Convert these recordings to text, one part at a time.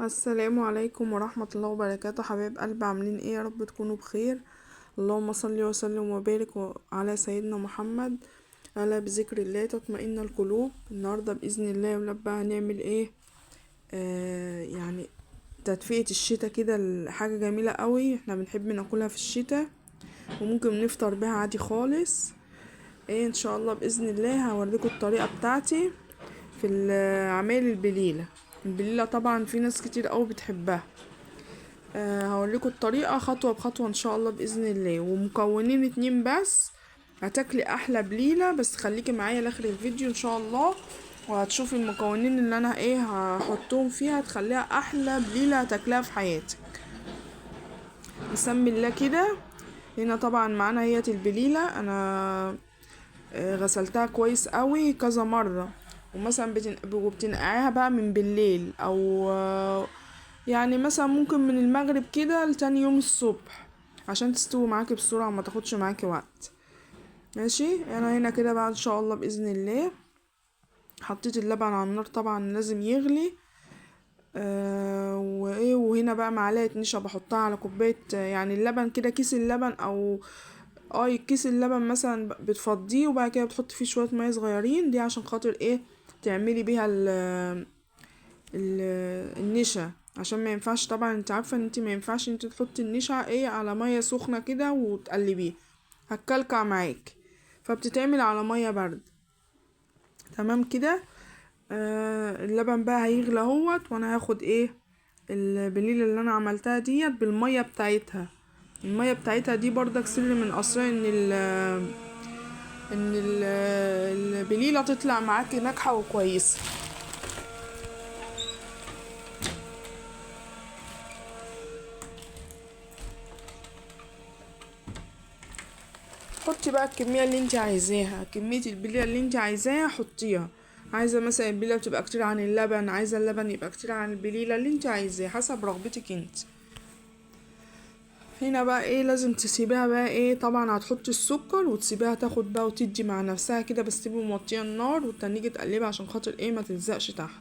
السلام عليكم ورحمة الله وبركاته، حبايب قلب، عاملين ايه؟ يا رب تكونوا بخير. اللهم صل وسلم وبارك على سيدنا محمد. ألا بذكر الله تطمئن القلوب. النهاردة بإذن الله يا ولاد بقى هنعمل ايه؟ يعني تدفئة الشتاء كده، حاجة جميلة قوي احنا بنحب ناكلها في الشتاء، وممكن نفطر بها عادي خالص. ايه ان شاء الله بإذن الله هوريكم الطريقة بتاعتي في عمايل البليلة. البليلة طبعا في ناس كتير قوي بتحبها. هوريكم الطريقة خطوة بخطوة ان شاء الله بإذن الله، ومكونين اتنين بس. هتاكلي احلى بليلة، بس خليكي معايا لاخر الفيديو ان شاء الله، وهتشوفي المكونين اللي انا ايه هحطهم فيها تخليها احلى بليلة هتاكلها في حياتك. نسمي الله كده. هنا طبعا معانا هي البليلة، انا غسلتها كويس قوي كذا مرة، ومثلا بتنقعيها بقى من بالليل، او يعني مثلا ممكن من المغرب كده لتاني يوم الصبح، عشان تستوي معاكي بسرعة وما تاخدش معاكي وقت. ماشي، انا هنا كده بقى ان شاء الله باذن الله حطيت اللبن على النار، طبعا لازم يغلي. وايه، وهنا بقى معلقه نشا بحطها على كوبايه، يعني اللبن كده، كيس اللبن او كيس اللبن مثلا بتفضيه، وبعد كده بتحطي فيه شويه ميه صغيرين، دي عشان خاطر ايه؟ تعملي بيها ال النشا، عشان ما ينفعش طبعا، انت عارفه ان انت ما ينفعش انت تحطي النشا ايه على ميه سخنه كده وتقلبيه، هتكلكع معاك، فبتتعمل على ميه برد. تمام كده. اللبن بقى هيغلى اهوت، وانا هاخد ايه البليله اللي انا عملتها ديت بالميه بتاعتها. الميه بتاعتها دي برضك سر من اسرار ان البليله تطلع معاكي ناجحه وكويسه. حطي بقى الكميه اللي انت عايزاها، كميه البليله اللي انت عايزاها حطيها. عايزه مثلا البليله بتبقى كتير عن اللبن، عايزه اللبن يبقى كتير عن البليله، اللي انت عايزاه حسب رغبتك انت. هنا بقى ايه، لازم تسيبيها بقى ايه، طبعا هتحطي السكر وتسيبيها تاخد بقى وتدي مع نفسها كده، بس تبقي موطيه النار وتنيجي تقلبي عشان خاطر ايه ما تلزقش تحت.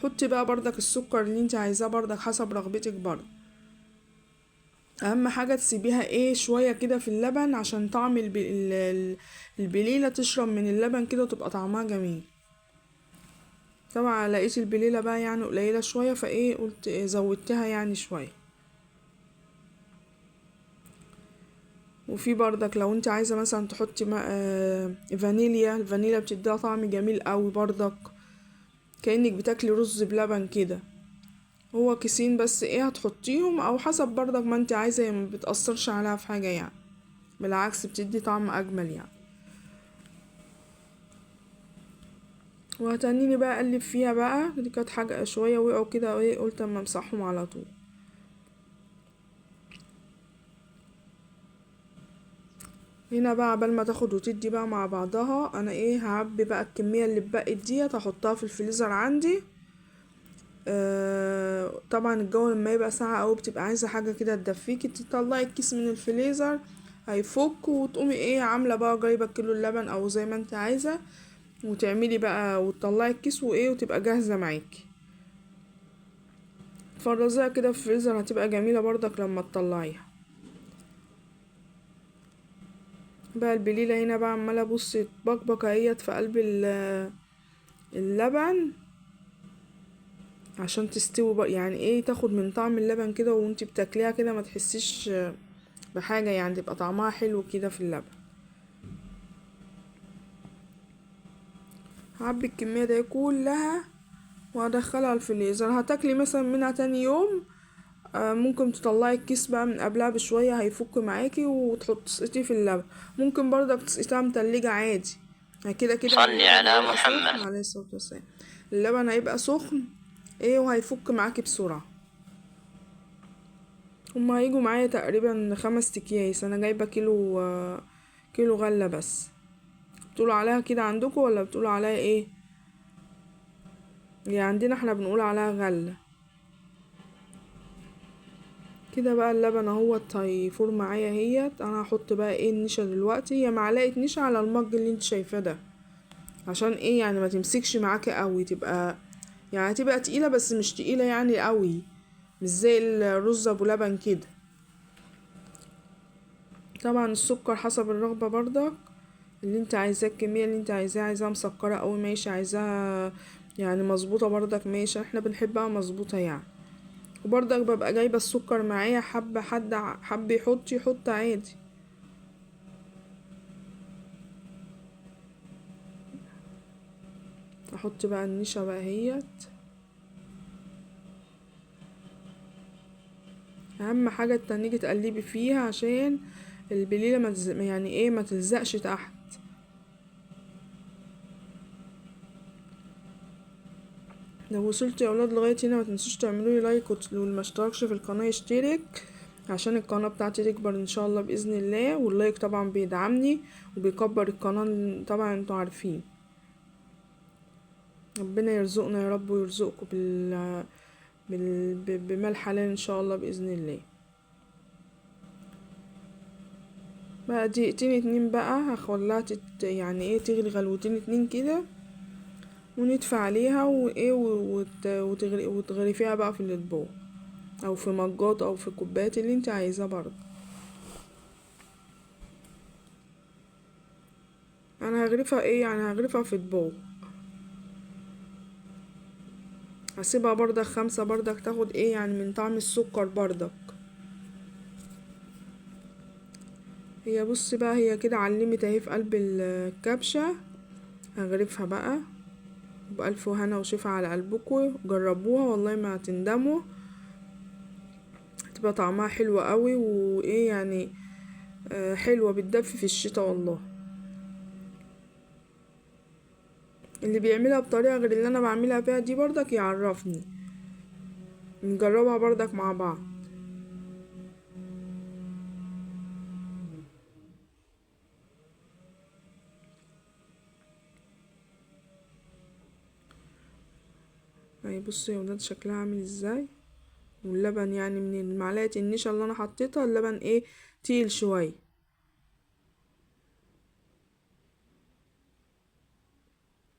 حطي بقى بردك السكر اللي انت عايزاه بردك حسب رغبتك برضه. اهم حاجه تسيبيها ايه شويه كده في اللبن، عشان طعم البليله تشرب من اللبن كده وتبقى طعمها جميل. طبعا لقيت البليله بقى يعني قليله شويه، فايه قلت إيه زودتها يعني شويه. وفي بردك لو انت عايزه مثلا تحطي فانيليا، الفانيليا بتديها طعم جميل قوي بردك، كأنك بتاكلي رز بلبن كده. هو كيسين بس ايه هتحطيهم، او حسب بردك ما انت عايزه، هي ما بتأثرش عليها في حاجه يعني، بالعكس بتدي طعم اجمل يعني. وهتنيني بقى اقلب فيها بقى، دي كانت حاجه شويه وقعوا كده، ايه قلت اما امسحهم على طول. هنا بقى عبال ما تاخد وتدي بقى مع بعضها، انا ايه هعبي بقى الكميه اللي اتبقت ديت هحطها في الفريزر عندي. طبعا الجو لما يبقى ساقع اوي بتبقى عايزه حاجه كده تدفيكي، تطلعي الكيس من الفريزر هيفك، وتقومي ايه عامله بقى جايبه كيلو اللبن او زي ما انت عايزه، وتعملي بقى وتطلعي الكيس وايه وتبقى جاهزه معاكي. تفرزيها كده في الفريزر هتبقى جميله برضك لما تطلعيها. بقى البليله هنا بقى عماله ابص بقبق اهيت في قلب اللبن، عشان تستوي بقى يعني ايه تاخد من طعم اللبن كده، وانتي بتاكليها كده ما تحسيش بحاجه، يعني تبقى طعمها حلو كده في اللبن. هعبي الكميه دي كلها وهدخلها الفريزر، هتاكلي مثلا منها تاني يوم. ممكن تطلعي الكيس بقى من قبلها بشويه هيفك معاكي، تسقطيه في اللبن. ممكن برضك تسقطيها متلجه عادي، كده كده صلي على محمد عليه الصلاه والسلام. اللبن هيبقى سخن ايه وهيفك معاكي بسرعه. هما هيجوا معايا تقريبا 5 اكياس، انا جايبه كيلو، كيلو غله بس. بتقولوا عليها كده عندكم ولا بتقولوا عليها ايه؟ يعني عندنا احنا بنقول عليها غله. كده بقى اللبن اهوت هيفور معايا اهيت. انا هحط بقى ايه النشا دلوقتي، هي معلقه نشا على المج اللي انت شايفاه ده، عشان ايه يعني ما تمسكش معاكي قوي، تبقى يعني هتبقى تقيلة بس مش تقيلة يعني قوي، مش زي الرز ابو لبن كده. طبعا السكر حسب الرغبة برضك، اللي انت عايزاه، الكمية اللي انت عايزاها مسكرة اوي ماشي، عايزاها يعني مظبوطة برضك ماشي، احنا بنحبها مظبوطة يعني. وبرضك ببقى جايبة السكر معايا، حد حب يحط عادي. احط بقى النشا بقى اهيت. اهم حاجة تنيجي تقلبي فيها عشان البليلة يعني ايه ما تلزقش تحت. لو وصلتوا يا اولاد لغاية هنا ما تنسوش تعملوا لي لايك، واللي ما اشتركش في القناة يشترك عشان القناة بتاعتي تكبر ان شاء الله باذن الله. واللايك طبعا بيدعمني وبيكبر القناة طبعا، انتوا عارفين. ربنا يرزقنا يا رب ويرزقكم بمال حلال ان شاء الله باذن الله. بقى دقيقتين اتنين بقى هخليها يعني ايه تغلي غلوتين اتنين كده، وندفع عليها وايه وتغرفيها بقى في الاطباق او في مجات او في كوبايات اللي انت عايزاه برضه. انا هغرفها ايه يعني هغرفها في اطباق، هسيبها برضك 5 برضك تاخد ايه يعني من طعم السكر برضك. هي بص بقى هي كده علمت اهي في قلب الكبشة. هغرفها بقى بألف هنا وشفا على قلبكم، جربوها والله ما هتندموا، هتبقى طعمها حلو قوي وايه يعني حلوة بتدفي في الشتاء والله. اللي بيعملها بطريقة غير اللي انا بعملها بيها دي برضك يعرفني، نجربها برضك مع بعض. اهي بصوا يا ولاد شكلها عامل ازاي، واللبن يعني من معلقة النشا اللي انا حطيتها اللبن ايه تقيل شوية.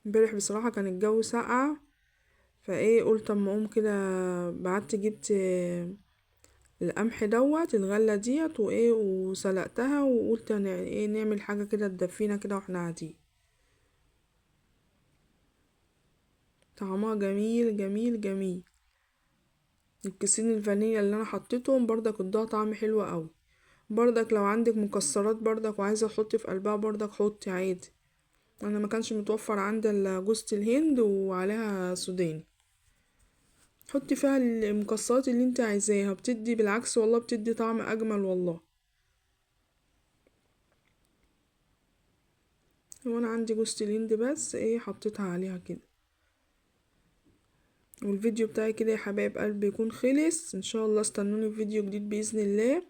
امبارح بصراحة كان الجو ساقع، فايه قلت اما اقوم كده بعدت جبت القمح دوت الغلة ديت وايه وسلقتها، وقلت ايه نعمل حاجة كده تدفينا كده واحنا قاعدين. طعمها جميل جميل جميل. الكيسين الفانيليا اللي انا حطيتهم برضك ادوها طعم حلو قوي. برضك لو عندك مكسرات برضك وعايزة تحطي في قلبها برضك حطي عادي. انا ما كانش متوفر عندي الا جوزة الهند وعليها سوداني، حطي فيها المكسرات اللي انت عايزاها، بتدي بالعكس والله بتدي طعم اجمل والله. وانا عندي جوزة الهند بس ايه حطيتها عليها كده. والفيديو بتاعي كده يا حبايب قلبي يكون خلص، ان شاء الله استنوني في فيديو جديد باذن الله.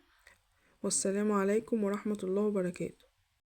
والسلام عليكم ورحمة الله وبركاته.